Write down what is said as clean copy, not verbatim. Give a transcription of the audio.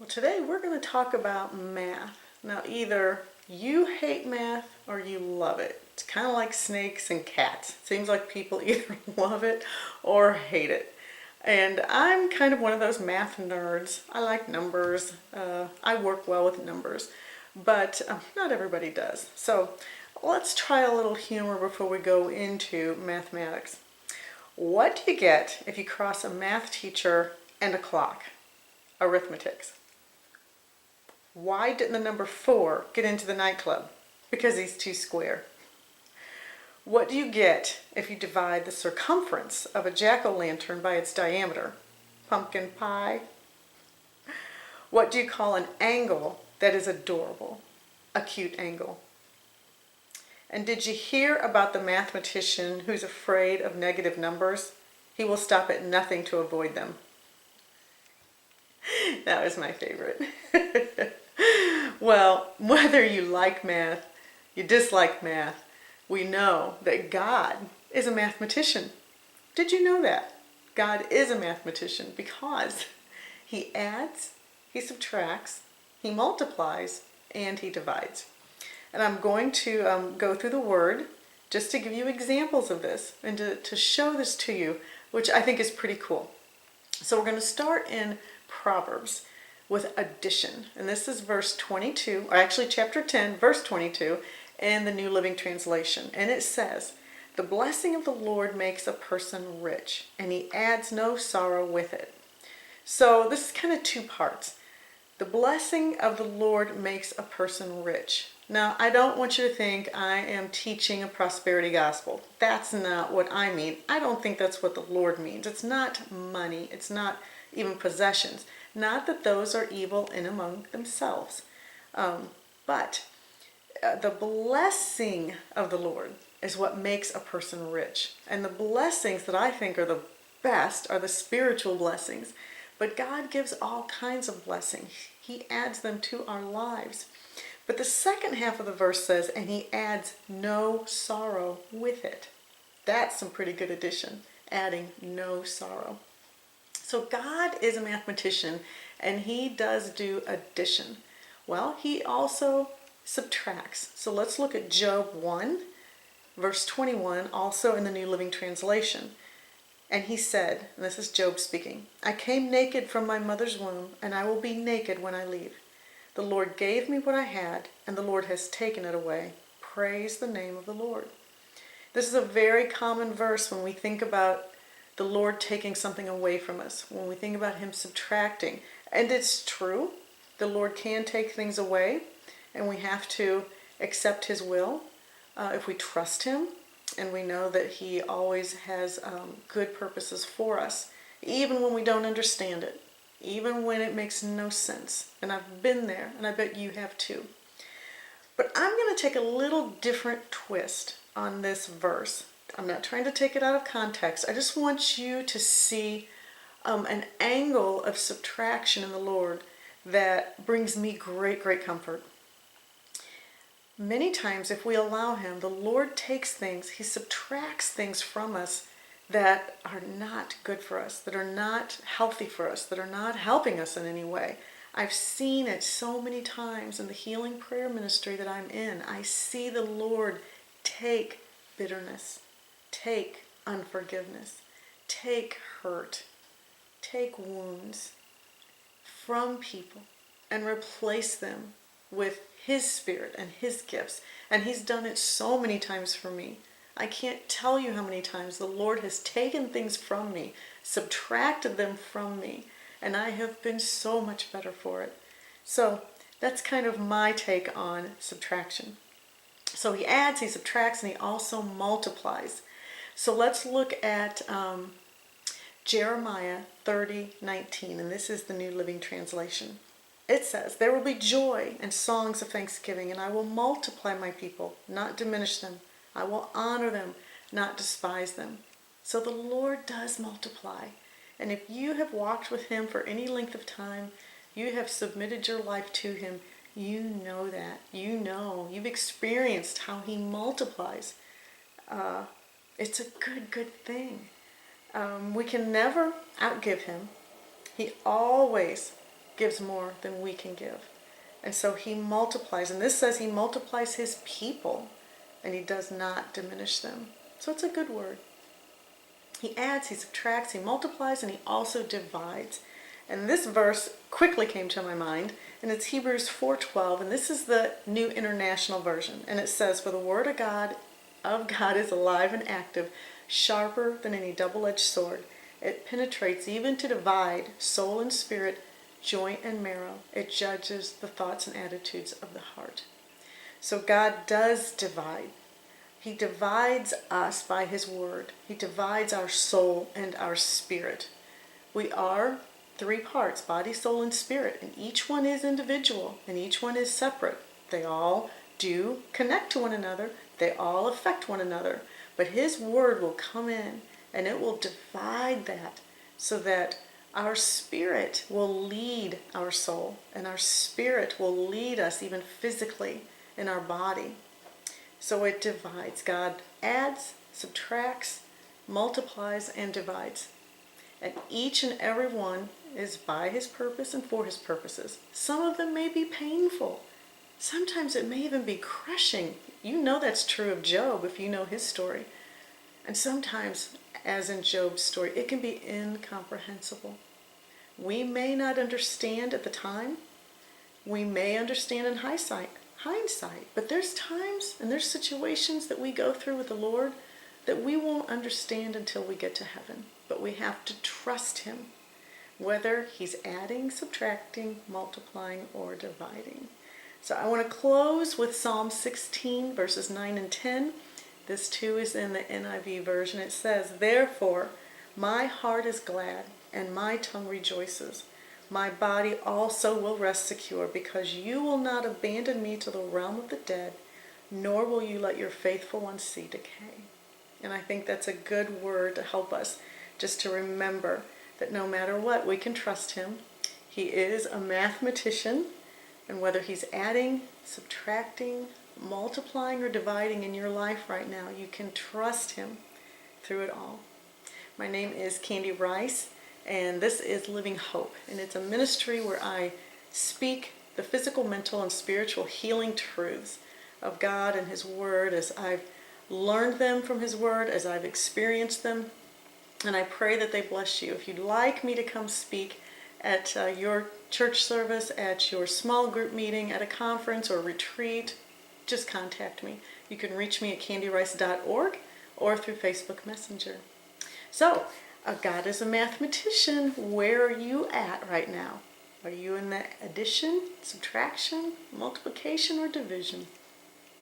Well, today we're going to talk about math. Now, either you hate math or you love it. It's kind of like snakes and cats. It seems like people either love it or hate it. And I'm kind of one of those math nerds. I like numbers. I work well with numbers, but not everybody does. So let's try a little humor before we go into mathematics. What do you get if you cross a math teacher and a clock? Arithmetics. Why didn't the number 4 get into the nightclub? Because he's too square. What do you get if you divide the circumference of a jack-o'-lantern by its diameter? Pumpkin pie. What do you call an angle that is adorable? Acute angle. And did you hear about the mathematician who's afraid of negative numbers? He will stop at nothing to avoid them. That was my favorite. Well, whether you like math, you dislike math, we know that God is a mathematician. Did you know that? God is a mathematician because he adds, he subtracts, he multiplies, and he divides. And I'm going to go through the word just to give you examples of this and to show this to you, which I think is pretty cool. So we're going to start in Proverbs with addition. And this is verse 22, or actually chapter 10, verse 22, in the New Living Translation. And it says, "The blessing of the Lord makes a person rich, and he adds no sorrow with it." So this is kind of two parts. The blessing of the Lord makes a person rich. Now, I don't want you to think I am teaching a prosperity gospel. That's not what I mean. I don't think that's what the Lord means. It's not money. It's not even possessions. Not that those are evil in among themselves. But the blessing of the Lord is what makes a person rich. And the blessings that I think are the best are the spiritual blessings. But God gives all kinds of blessings. He adds them to our lives. But the second half of the verse says, and he adds no sorrow with it. That's some pretty good addition, adding no sorrow. So God is a mathematician, and he does do addition. Well, he also subtracts. So let's look at Job 1, verse 21, also in the New Living Translation. And he said, and this is Job speaking, "I came naked from my mother's womb, and I will be naked when I leave. The Lord gave me what I had, and the Lord has taken it away. Praise the name of the Lord." This is a very common verse when we think about the Lord taking something away from us, when we think about him subtracting. And it's true, the Lord can take things away, and we have to accept his will if we trust him, and we know that he always has good purposes for us, even when we don't understand it, even when it makes no sense. And I've been there, and I bet you have too. But I'm going to take a little different twist on this verse. I'm not trying to take it out of context. I just want you to see an angle of subtraction in the Lord that brings me great, great comfort. Many times, if we allow him, the Lord takes things, he subtracts things from us that are not good for us, that are not healthy for us, that are not helping us in any way. I've seen it so many times in the healing prayer ministry that I'm in. I see the Lord take bitterness, take unforgiveness, take hurt, take wounds from people and replace them with his spirit and his gifts. And he's done it so many times for me. I can't tell you how many times the Lord has taken things from me, subtracted them from me, and I have been so much better for it. So that's kind of my take on subtraction. So he adds, he subtracts, and he also multiplies. So let's look at Jeremiah 30:19, and this is the New Living Translation. It says, "There will be joy and songs of thanksgiving, and I will multiply my people, not diminish them. I will honor them, not despise them." So the Lord does multiply. And if you have walked with him for any length of time, you have submitted your life to him, you know that. You know, you've experienced how he multiplies. It's a good, good thing. We can never outgive him. He always gives more than we can give. And so he multiplies. And this says he multiplies his people, and he does not diminish them. So it's a good word. He adds, he subtracts, he multiplies, and he also divides. And this verse quickly came to my mind, and it's Hebrews 4:12, and this is the New International Version. And it says, "For the word of God is alive and active, sharper than any double-edged sword. It penetrates even to divide soul and spirit, joint and marrow. It judges the thoughts and attitudes of the heart." So God does divide. He divides us by his word. He divides our soul and our spirit. We are three parts, body, soul, and spirit, and each one is individual and each one is separate. They all do connect to one another. They all affect one another. But his word will come in and it will divide that so that our spirit will lead our soul, and our spirit will lead us even physically in our body. So it divides. God adds, subtracts, multiplies, and divides. And each and every one is by his purpose and for his purposes. Some of them may be painful. Sometimes it may even be crushing. You know that's true of Job if you know his story. And sometimes, as in Job's story, it can be incomprehensible. We may not understand at the time. We may understand in hindsight. But there's times and there's situations that we go through with the Lord that we won't understand until we get to heaven. But we have to trust him, whether he's adding, subtracting, multiplying, or dividing. So I want to close with Psalm 16, verses 9 and 10. This too is in the NIV version. It says, "Therefore, my heart is glad and my tongue rejoices. My body also will rest secure, because you will not abandon me to the realm of the dead, nor will you let your faithful one see decay." And I think that's a good word to help us just to remember that no matter what, we can trust him. He is a mathematician, and whether he's adding, subtracting, multiplying, or dividing in your life right now, you can trust him through it all. My name is Candy Rice, and this is Living Hope, and it's a ministry where I speak the physical, mental, and spiritual healing truths of God and his word as I've learned them from his word, as I've experienced them, and I pray that they bless you. If you'd like me to come speak at your church service, at your small group meeting, at a conference or retreat, just contact me. You can reach me at candyrice.org or through Facebook Messenger. So, God is a mathematician. Where are you at right now? Are you in the addition, subtraction, multiplication, or division?